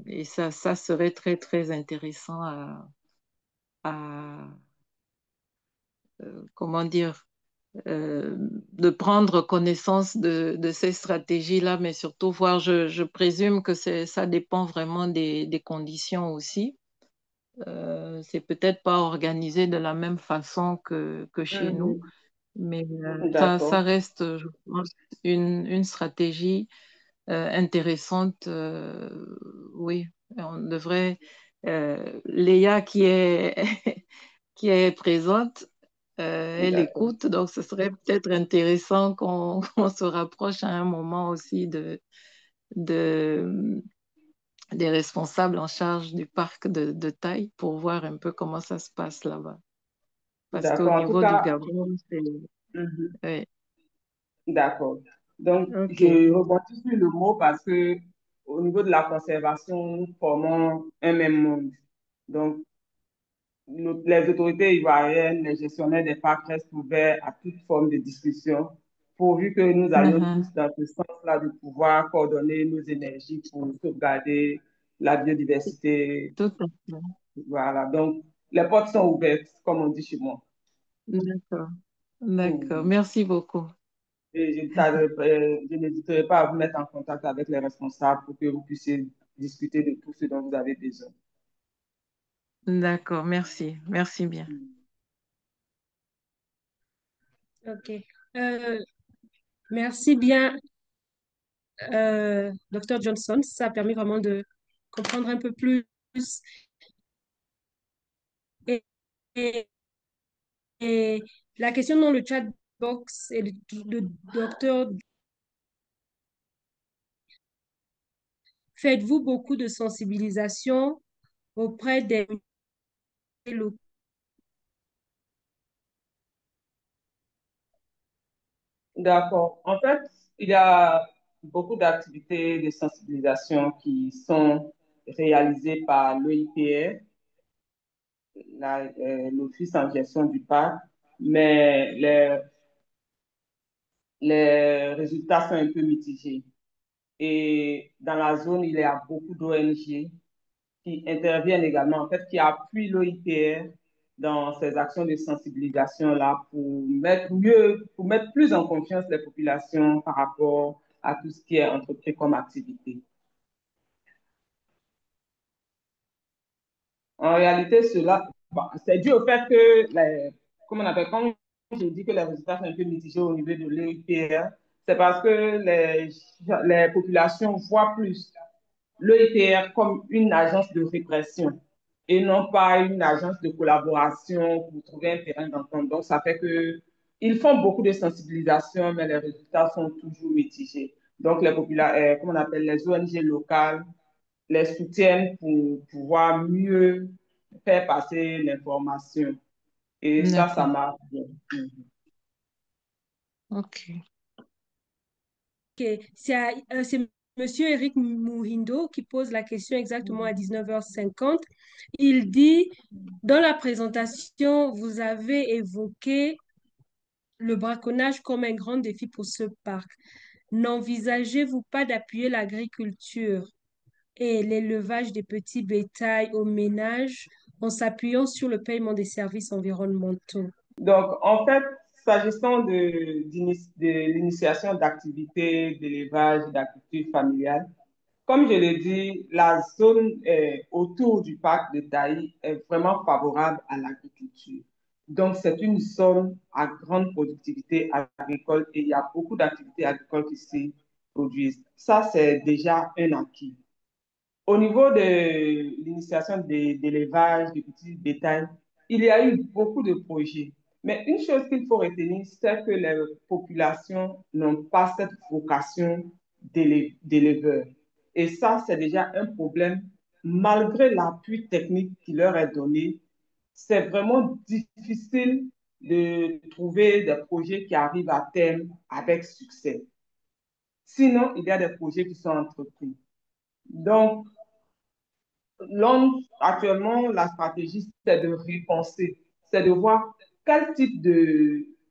Et ça serait très, très intéressant à comment dire, de prendre connaissance de ces stratégies-là, mais surtout voir, je présume que ça dépend vraiment des conditions aussi. C'est peut-être pas organisé de la même façon que chez nous, Mhm. mais ça D'accord, reste, je pense, une stratégie intéressante. Oui, on devrait. Léa qui est, qui est présente, elle d'accord, écoute, donc ce serait peut-être intéressant qu'on qu'on se rapproche à un moment aussi de, des responsables en charge du parc de Taï pour voir un peu comment ça se passe là-bas. Parce qu'au d'accord. En tout niveau du cas, Gabon, c'est... mhm, ouais. d'accord. Donc, OK. je rebondis sur le mot parce que au niveau de la conservation, nous formons un même monde. Donc, les autorités ivoiriennes, les gestionnaires des parcs restent ouverts à toute forme de discussion, pourvu que nous allions Mhm. tous dans ce sens-là de pouvoir coordonner nos énergies pour sauvegarder la biodiversité. Tout à fait. Voilà, donc les portes sont ouvertes, comme on dit chez moi. D'accord, d'accord. Mhm. Merci beaucoup. Et je n'hésiterai pas à vous mettre en contact avec les responsables pour que vous puissiez discuter de tout ce dont vous avez besoin. D'accord, merci. Merci bien. OK. Euh, Merci bien, Dr. Johnson. Ça a permis vraiment de comprendre un peu plus. Et, et- et la question dans le chat box et le docteur, faites-vous beaucoup de sensibilisation auprès des locaux? D'accord. En fait, il y a beaucoup d'activités de sensibilisation qui sont réalisées par l'OIPR, l'Office en gestion du parc, mais les résultats sont un peu mitigés. Et dans la zone, il y a beaucoup d'ONG qui interviennent également, en fait, qui appuient l'OIPR dans ces actions de sensibilisation-là pour mettre plus en confiance les populations par rapport à tout ce qui est entrepris comme activité. En réalité, cela, bon, c'est dû au fait que, comme on appelle, quand j'ai dit que les résultats sont un peu mitigés au niveau de l'EIPR, c'est parce que les populations voient plus l'EIPR comme une agence de répression et non pas une agence de collaboration pour trouver un terrain d'entente. Donc, ça fait que ils font beaucoup de sensibilisation, mais les résultats sont toujours mitigés. Donc, comme on appelle les ONG locales, les soutiennent pour pouvoir mieux faire passer l'information. Et ça D'accord. marche bien. OK. Ok, c'est Monsieur Eric Mouhindo qui pose la question exactement à 19h50. Il dit, dans la présentation, vous avez évoqué le braconnage comme un grand défi pour ce parc. N'envisagez-vous pas d'appuyer l'agriculture et l'élevage des petits bétails aux ménages en s'appuyant sur le paiement des services environnementaux? Donc, en fait, s'agissant de l'initiation d'activités d'élevage et d'agriculture familiale, comme je l'ai dit, la zone autour du parc de Taï est vraiment favorable à l'agriculture. Donc, c'est une zone à grande productivité agricole et il y a beaucoup d'activités agricoles qui s'y produisent. Ça, c'est déjà un acquis. Au niveau de l'initiation d'élevage, de petits bétail, il y a eu beaucoup de projets. Mais une chose qu'il faut retenir, c'est que les populations n'ont pas cette vocation d'éleveur. Et ça, c'est déjà un problème. Malgré l'appui technique qui leur est donné, c'est vraiment difficile de trouver des projets qui arrivent à terme avec succès. Sinon, il y a des projets qui sont entrepris. Donc, actuellement, la stratégie, c'est de repenser, c'est de voir quel type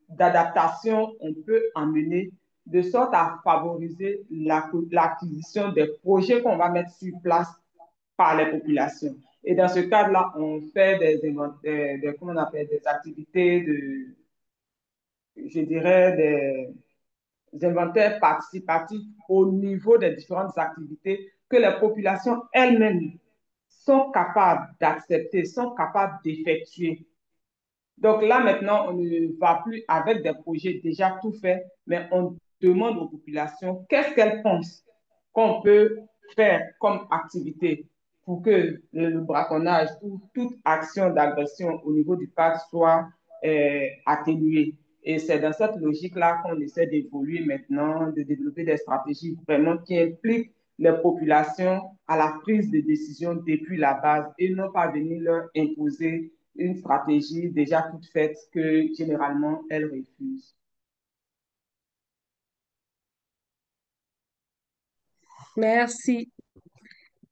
d'adaptation on peut amener de sorte à favoriser l'acquisition des projets qu'on va mettre sur place par les populations. Et dans ce cadre-là, on fait comment on appelle, des activités je dirais, des inventaires participatifs au niveau des différentes activités que les populations elles-mêmes sont capables d'accepter, sont capables d'effectuer. Donc là, maintenant, on ne va plus avec des projets déjà tout faits, mais on demande aux populations qu'est-ce qu'elles pensent qu'on peut faire comme activité pour que le braconnage ou toute action d'agression au niveau du parc soit atténuée. Et c'est dans cette logique-là qu'on essaie d'évoluer maintenant, de développer des stratégies vraiment qui impliquent les populations à la prise de décision depuis la base et non pas venir leur imposer une stratégie déjà toute faite que généralement elles refusent. Merci.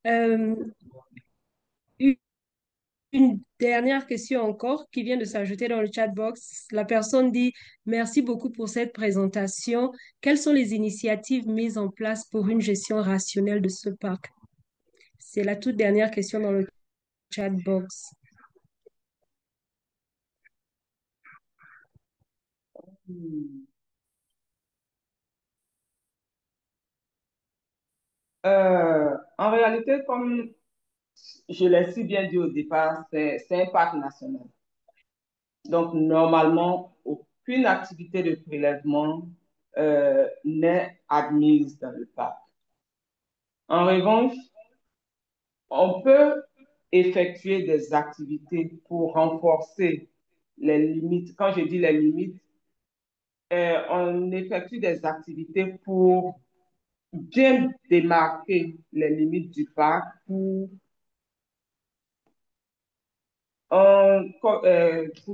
Euh, Une dernière question encore qui vient de s'ajouter dans le chat box. La personne dit, merci beaucoup pour cette présentation. Quelles sont les initiatives mises en place pour une gestion rationnelle de ce parc? C'est la toute dernière question dans le chat box. En réalité, comme je l'ai si bien dit au départ, c'est un parc national. Donc, normalement, aucune activité de prélèvement n'est admise dans le parc. En revanche, on peut effectuer des activités pour renforcer les limites. Quand je dis les limites, on effectue des activités pour bien démarquer les limites du parc, pour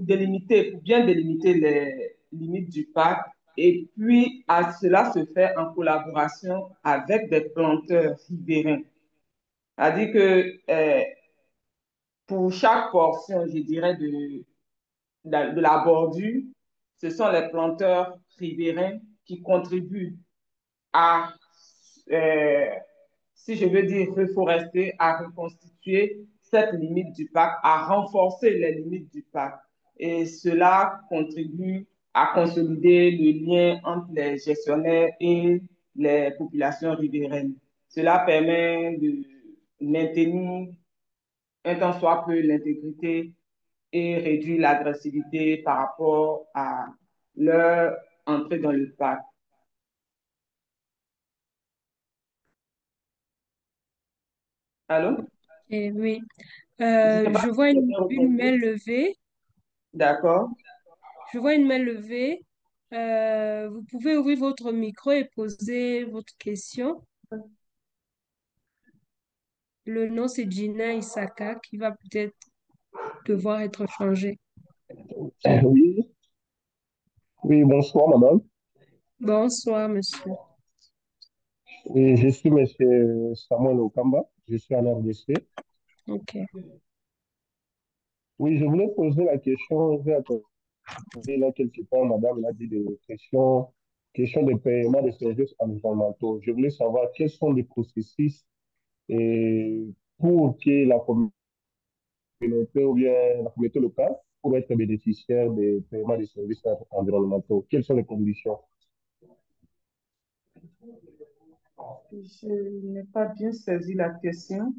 délimiter, pour bien délimiter les limites du parc. Et puis, cela se fait en collaboration avec des planteurs riverains. C'est-à-dire que pour chaque portion, je dirais, de la bordure, ce sont les planteurs riverains qui contribuent à, euh, si je veux dire, reforester, à reconstituer cette limite du parc, à renforcer les limites du parc. Et cela contribue à consolider le lien entre les gestionnaires et les populations riveraines. Cela permet de maintenir un tant soit peu l'intégrité et réduire l'agressivité par rapport à leur entrée dans le parc. Allô? Et oui. Je ne sais pas Je si vois c'est bien une main entendu. levée. D'accord. Je vois une main levée. Vous pouvez ouvrir votre micro et poser votre question. Le nom, c'est Gina Isaka qui va peut-être devoir être changé. Oui, oui, bonsoir madame. Bonsoir, monsieur. Et je suis monsieur Samuel Okamba, je suis en RDC. OK. Oui, je voulais poser la question, j'ai attendu là quelque temps, madame, elle a dit des questions de paiement des services environnementaux. Je voulais savoir quels sont les processus et pour que la communauté ou bien la communauté locale pour être bénéficiaire des paiements des services environnementaux. Quelles sont les conditions? Je n'ai pas bien saisi la question.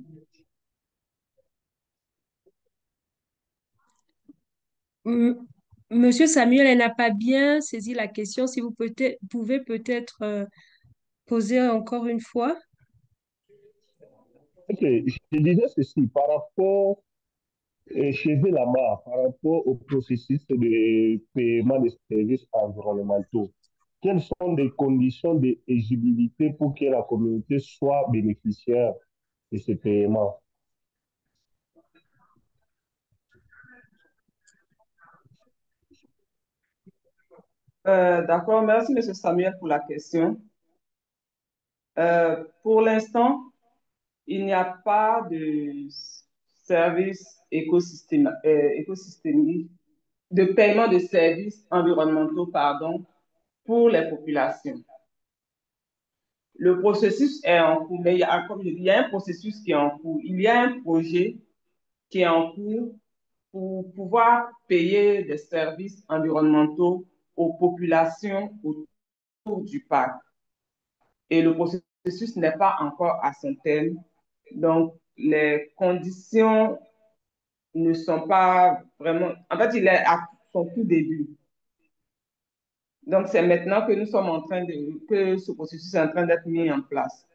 M- Monsieur Samuel, elle n'a pas bien saisi la question. Si vous pouvez peut-être poser encore une fois. Ok, je disais ceci par rapport chez Lama, par rapport au processus de paiement des services environnementaux, quelles sont les conditions d'éligibilité pour que la communauté soit bénéficiaire de ces paiements? D'accord, merci Monsieur Samuel pour la question. Pour l'instant, il n'y a pas de service écosystémique, de paiement de services environnementaux, pardon, pour les populations. Le processus est en cours, mais comme je dis, il y a un processus qui est en cours. Il y a un projet qui est en cours pour pouvoir payer des services environnementaux aux populations autour du parc. Et le processus n'est pas encore à son terme. Donc, les conditions ne sont pas vraiment... En fait, il est à son tout début. Donc, c'est maintenant que nous sommes en train que ce processus est en train d'être mis en place.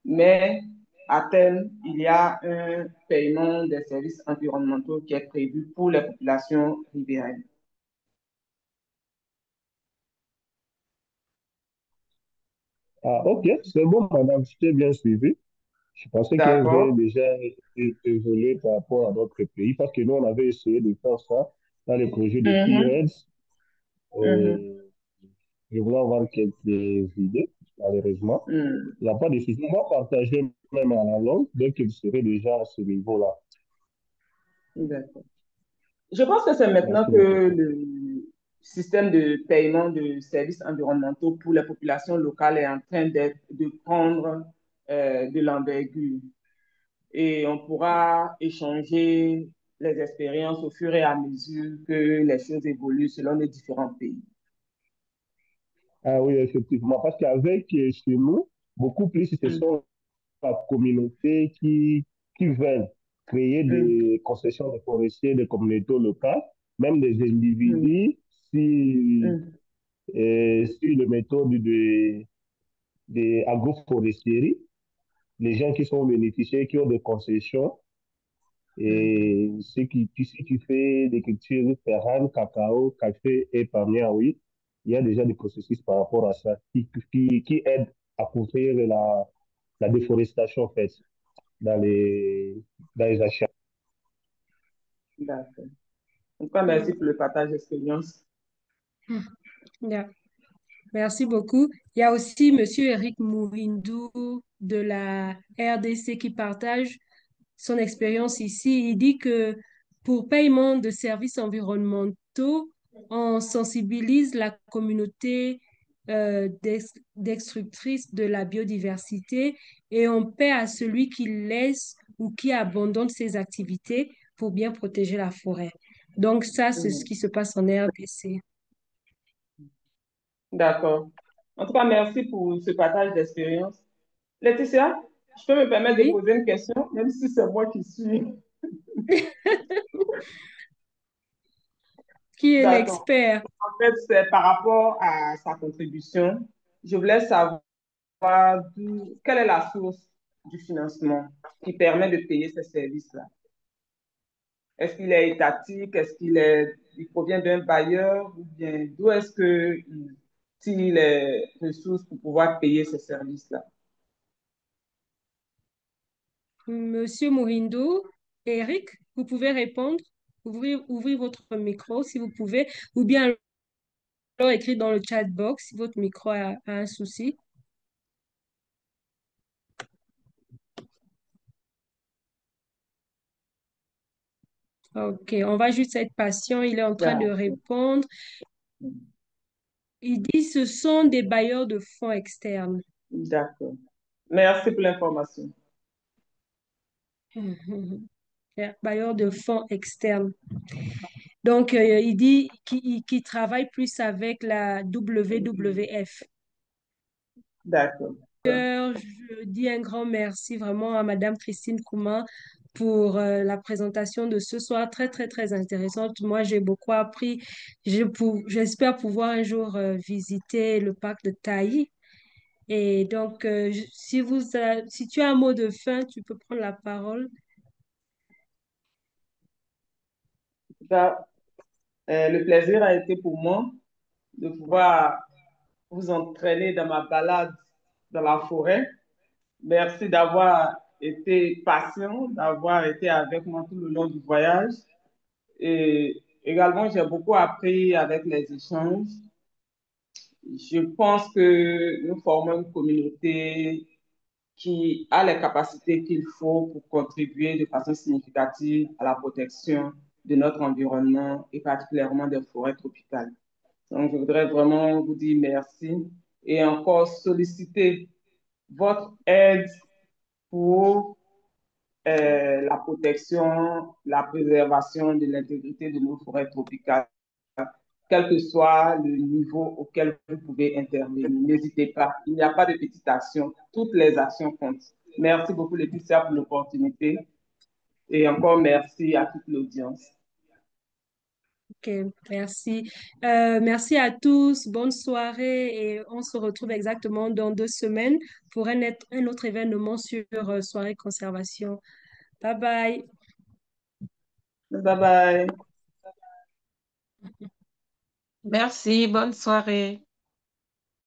Mais à terme, il y a un paiement des services environnementaux qui est prévu pour les populations riveraines. Ah, ok, c'est bon, madame, je t'ai bien suivi. Je pensais que vous avez D'accord. déjà évolué par rapport à d'autres pays parce que nous, on avait essayé de faire ça dans le projet de Mhm, PIREDS. mhm, Je voulais avoir quelques idées, malheureusement. mhm. Il n'y a pas de souci. On va partager même à la langue dès qu'il serait déjà à ce niveau-là. D'accord. Je pense que c'est maintenant Merci que beaucoup. le système de paiement de services environnementaux pour les populations locales est en train de prendre de l'envergure. et on pourra échanger les expériences au fur et à mesure que les choses évoluent selon les différents pays. Ah oui, effectivement, parce qu'avec chez nous, beaucoup plus, ce Mm, sont la communauté qui veulent créer mm, des concessions de forestiers, des communautés locales, même des mm, individus, si, mm, sur les méthodes de agroforesterie, les gens qui sont bénéficiaires, qui ont des concessions, mm. et si tu fais des cultures ferranes, cacao, café et palmier, oui, il y a déjà des processus par rapport à ça qui aident à couvrir la déforestation, en fait, dans dans les achats. D'accord. En tout cas, merci pour le partage d'expérience. Yeah. Merci beaucoup. Il y a aussi Monsieur Eric Mourindou de la RDC qui partage son expérience ici. Il dit que pour paiement de services environnementaux, on sensibilise la communauté destructrice de la biodiversité et on paie à celui qui laisse ou qui abandonne ses activités pour bien protéger la forêt. Donc ça, c'est ce Mm. qui se passe en RDC. D'accord. En tout cas, merci pour ce partage d'expérience. Laetitia, je peux me permettre de Oui? poser une question, même si c'est moi qui suis. Qui est D'accord. l'expert? En fait, c'est par rapport à sa contribution. Je voulais savoir quelle est la source du financement qui permet de payer ces services-là. Est-ce qu'il est étatique? Il provient d'un bailleur? Ou bien d'où est-ce qu'il tire les ressources pour pouvoir payer ces services-là? Monsieur Mourindo, Eric, vous pouvez répondre. Ouvrez votre micro si vous pouvez, ou bien alors écrire dans le chat box si votre micro a un souci. Ok, on va juste être patient. Il est en train de D'accord. répondre. Il dit ce sont des bailleurs de fonds externes. D'accord. Merci pour l'information. Bailleurs de fonds externes. Donc, il dit qu'il travaille plus avec la WWF. D'accord. Je dis un grand merci vraiment à Madame Christine Kouma pour la présentation de ce soir, très, très, très intéressante. Moi, j'ai beaucoup appris. J'espère pouvoir un jour visiter le parc de Taï. Et donc, si tu as un mot de fin, tu peux prendre la parole. En tout cas, le plaisir a été pour moi de pouvoir vous entraîner dans ma balade dans la forêt. Merci d'avoir été patient, d'avoir été avec moi tout le long du voyage. Et également, j'ai beaucoup appris avec les échanges. Je pense que nous formons une communauté qui a les capacités qu'il faut pour contribuer de façon significative à la protection de notre environnement et particulièrement des forêts tropicales. Donc, je voudrais vraiment vous dire merci et encore solliciter votre aide pour la protection, la préservation de l'intégrité de nos forêts tropicales, quel que soit le niveau auquel vous pouvez intervenir. N'hésitez pas, il n'y a pas de petite action, toutes les actions comptent. Merci beaucoup, Laetitia, pour l'opportunité et encore merci à toute l'audience. Ok, merci. Merci à tous. Bonne soirée et on se retrouve exactement dans 2 semaines pour un autre événement sur Soirée Conservation. Bye bye. Bye bye. Merci, bonne soirée.